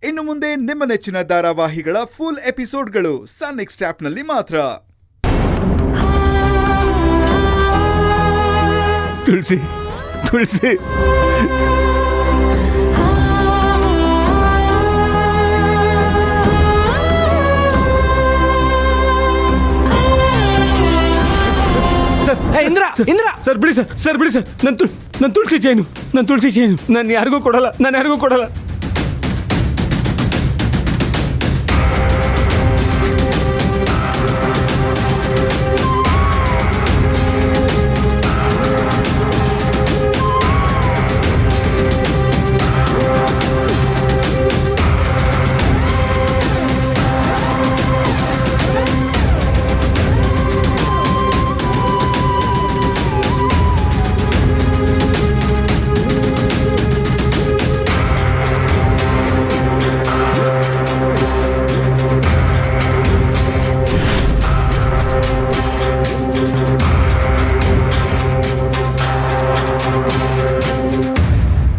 ಇನ್ನು ಮುಂದೆ ನಿಮ್ಮ ನೆಚ್ಚಿನ ಧಾರಾವಾಹಿಗಳ ಫುಲ್ ಎಪಿಸೋಡ್ಗಳು ಸನ್ ನೆಕ್ಸ್ಟ್ ಆಪ್ನಲ್ಲಿ ಮಾತ್ರ. ತುಳಸಿ ತುಳಸಿ ಇಂದ್ರ ಇಂದ್ರ ಸರ್ ಬಿಡಿ ಸರ್ ಬಿಡಿ ಸರ್. ನನ್ನ ತುಳಸಿ ಚೈನು ನಾನು ಯಾರಿಗೂ ಕೊಡಲ್ಲ.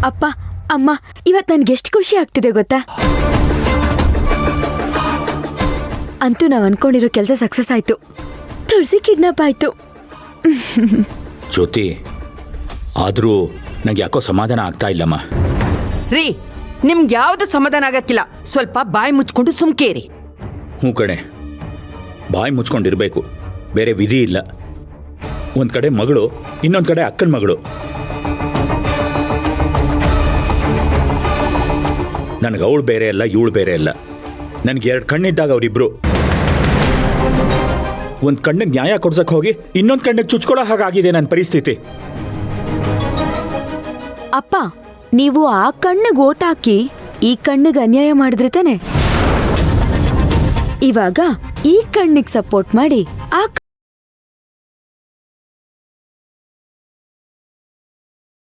ಅಪ್ಪ ಅಮ್ಮ, ಇವತ್ತು ನನ್ಗೆ ಎಷ್ಟು ಖುಷಿ ಆಗ್ತಿದೆ ಗೊತ್ತಾ? ಅಂತೂ ನಾವು ಅನ್ಕೊಂಡಿರೋ ಕೆಲಸ ಸಕ್ಸಸ್ ಆಯ್ತು. ತುಳಸಿ ಕಿಡ್ನಾಪ್ ಆಯ್ತು. ಜ್ಯೋತಿ, ಆದರೂ ನಂಗೆ ಯಾಕೋ ಸಮಾಧಾನ ಆಗ್ತಾ ಇಲ್ಲಮ್ಮ. ರೀ, ನಿಮ್ಗೆ ಯಾವ್ದು ಸಮಾಧಾನ ಆಗಕ್ಕಿಲ್ಲ. ಸ್ವಲ್ಪ ಬಾಯಿ ಮುಚ್ಕೊಂಡು ಸುಮ್ಕೇರಿ. ಹ್ಞೂ ಕಣೆ, ಬಾಯಿ ಮುಚ್ಕೊಂಡಿರ್ಬೇಕು, ಬೇರೆ ವಿಧಿ ಇಲ್ಲ. ಒಂದು ಕಡೆ ಮಗಳು, ಇನ್ನೊಂದು ಕಡೆ ಅಕ್ಕನ ಮಗಳು. ನನಗೆ ಅವಳು ಬೇರೆ ಅಲ್ಲ, ಇವಳು ಬೇರೆ ಅಲ್ಲ. ನನಗೆ 2 ಕಣ್ಣಿದ್ದಾಗ ಅವರಿಬ್ರು. ಒಂದು ಕಣ್ಣಿಗೆ ನ್ಯಾಯ ಕೊಡ್ಸಕ್ಕೆ ಹೋಗಿ ಇನ್ನೊಂದು ಕಣ್ಣಿಗೆ ಚುಚ್ಕೊಳ್ಳೋ ಹಾಗಾಗಿದೆ ನನ್ನ ಪರಿಸ್ಥಿತಿ. ಅಪ್ಪ, ನೀವು ಆ ಕಣ್ಣಿಗೆ ಓಟ್ ಹಾಕಿ ಈ ಕಣ್ಣಿಗೆ ಅನ್ಯಾಯ ಮಾಡಿದ್ರೆ ತಾನೆ. ಇವಾಗ ಈ ಕಣ್ಣಿಗೆ ಸಪೋರ್ಟ್ ಮಾಡಿ ಆ